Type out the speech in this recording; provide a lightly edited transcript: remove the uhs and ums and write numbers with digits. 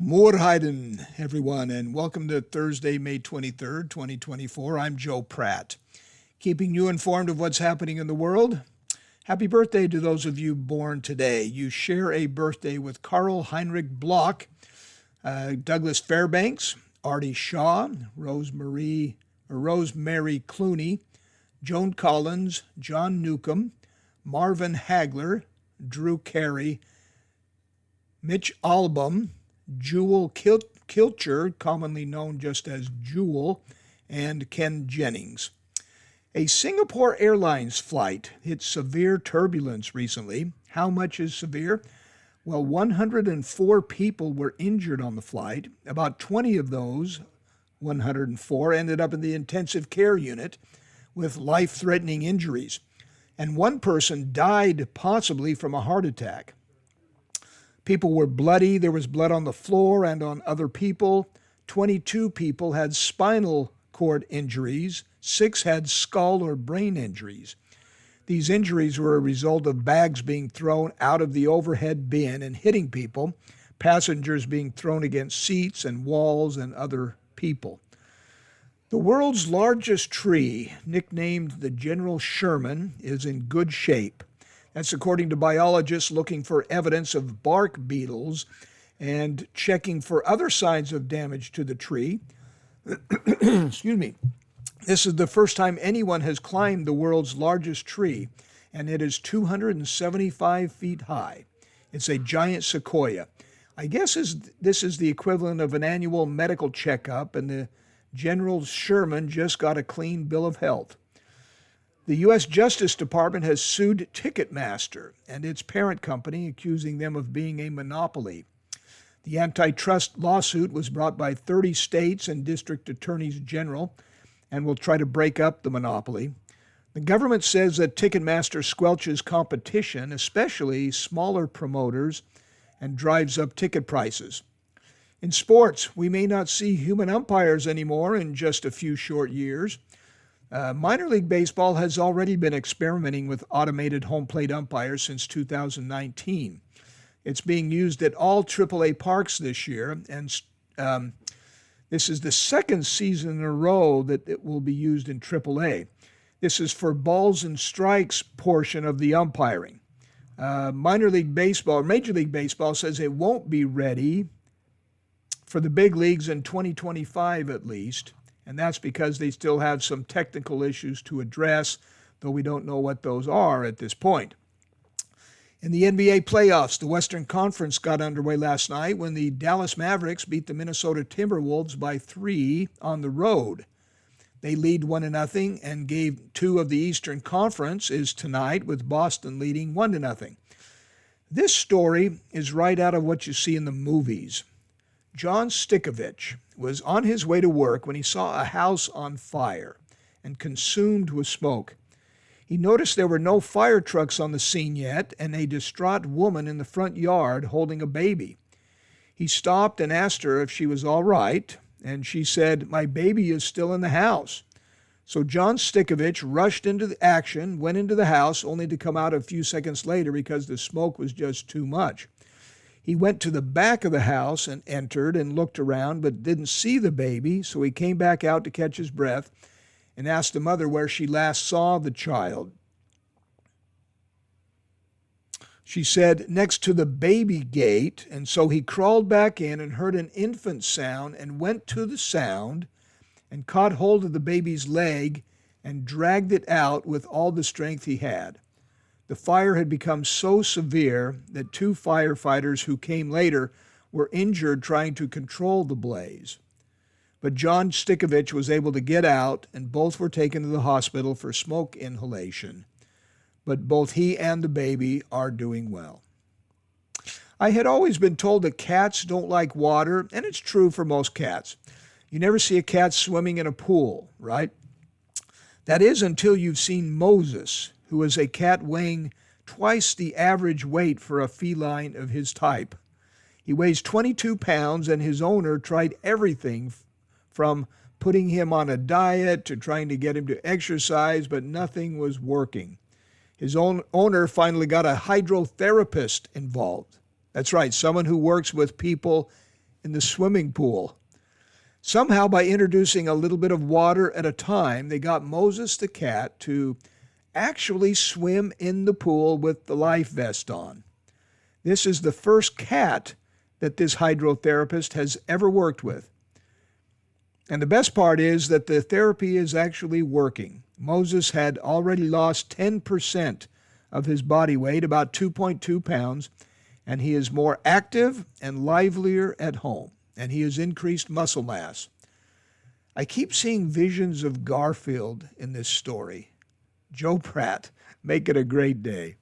Morheiden, everyone, and welcome to Thursday, May 23rd, 2024. I'm Joe Pratt, keeping you informed of what's happening in the world. Happy birthday to those of you born today. You share a birthday with Karl Heinrich Bloch, Douglas Fairbanks, Artie Shaw, Rosemary Clooney, Joan Collins, John Newcomb, Marvin Hagler, Drew Carey, Mitch Albom, Jewel Kilcher, commonly known just as Jewel, and Ken Jennings. A Singapore Airlines flight hit severe turbulence recently. How much is severe? Well, 104 people were injured on the flight. About 20 of those 104 ended up in the intensive care unit with life-threatening injuries. And one person died possibly from a heart attack. People were bloody. There was blood on the floor and on other people. 22 people had spinal cord injuries. 6 had skull or brain injuries. These injuries were a result of bags being thrown out of the overhead bin and hitting people, passengers being thrown against seats and walls and other people. The world's largest tree, nicknamed the General Sherman, is in good shape. That's according to biologists looking for evidence of bark beetles and checking for other signs of damage to the tree. Excuse me. This is the first time anyone has climbed the world's largest tree, and it is 275 feet high. It's a giant sequoia. I guess this is the equivalent of an annual medical checkup, and the General Sherman just got a clean bill of health. The U.S. Justice Department has sued Ticketmaster and its parent company, accusing them of being a monopoly. The antitrust lawsuit was brought by 30 states and district attorneys general and will try to break up the monopoly. The government says that Ticketmaster squelches competition, especially smaller promoters, and drives up ticket prices. In sports, we may not see human umpires anymore in just a few short years. Minor League Baseball has already been experimenting with automated home plate umpires since 2019. It's being used at all AAA parks this year, and this is the second season in a row that it will be used in AAA. This is for balls and strikes portion of the umpiring. Major League Baseball says it won't be ready for the big leagues in 2025 at least. And that's because they still have some technical issues to address, though we don't know what those are at this point. In the NBA playoffs, the Western Conference got underway last night when the Dallas Mavericks beat the Minnesota Timberwolves by 3 on the road. They lead 1-0, and game 2 of the Eastern Conference is tonight, with Boston leading 1-0. This story is right out of what you see in the movies. John Stikovich was on his way to work when he saw a house on fire and consumed with smoke. He noticed there were no fire trucks on the scene yet and a distraught woman in the front yard holding a baby. He stopped and asked her if she was all right, and she said, "My baby is still in the house." So John Stikovich rushed into the action, went into the house, only to come out a few seconds later because the smoke was just too much. He went to the back of the house and entered and looked around but didn't see the baby, so he came back out to catch his breath and asked the mother where she last saw the child. She said, "Next to the baby gate," and so he crawled back in and heard an infant sound and went to the sound and caught hold of the baby's leg and dragged it out with all the strength he had. The fire had become so severe that 2 firefighters who came later were injured trying to control the blaze. But John Stikovich was able to get out, and both were taken to the hospital for smoke inhalation. But both he and the baby are doing well. I had always been told that cats don't like water, and it's true for most cats. You never see a cat swimming in a pool, right? That is until you've seen Moses, who is a cat weighing twice the average weight for a feline of his type. He weighs 22 pounds, and his owner tried everything from putting him on a diet to trying to get him to exercise, but nothing was working. His owner finally got a hydrotherapist involved. That's right, someone who works with people in the swimming pool. Somehow, by introducing a little bit of water at a time, they got Moses the cat to actually swim in the pool with the life vest on. This is the first cat that this hydrotherapist has ever worked with. And the best part is that the therapy is actually working. Moses had already lost 10% of his body weight, about 2.2 pounds, and he is more active and livelier at home, and he has increased muscle mass. I keep seeing visions of Garfield in this story. Joe Pratt, make it a great day.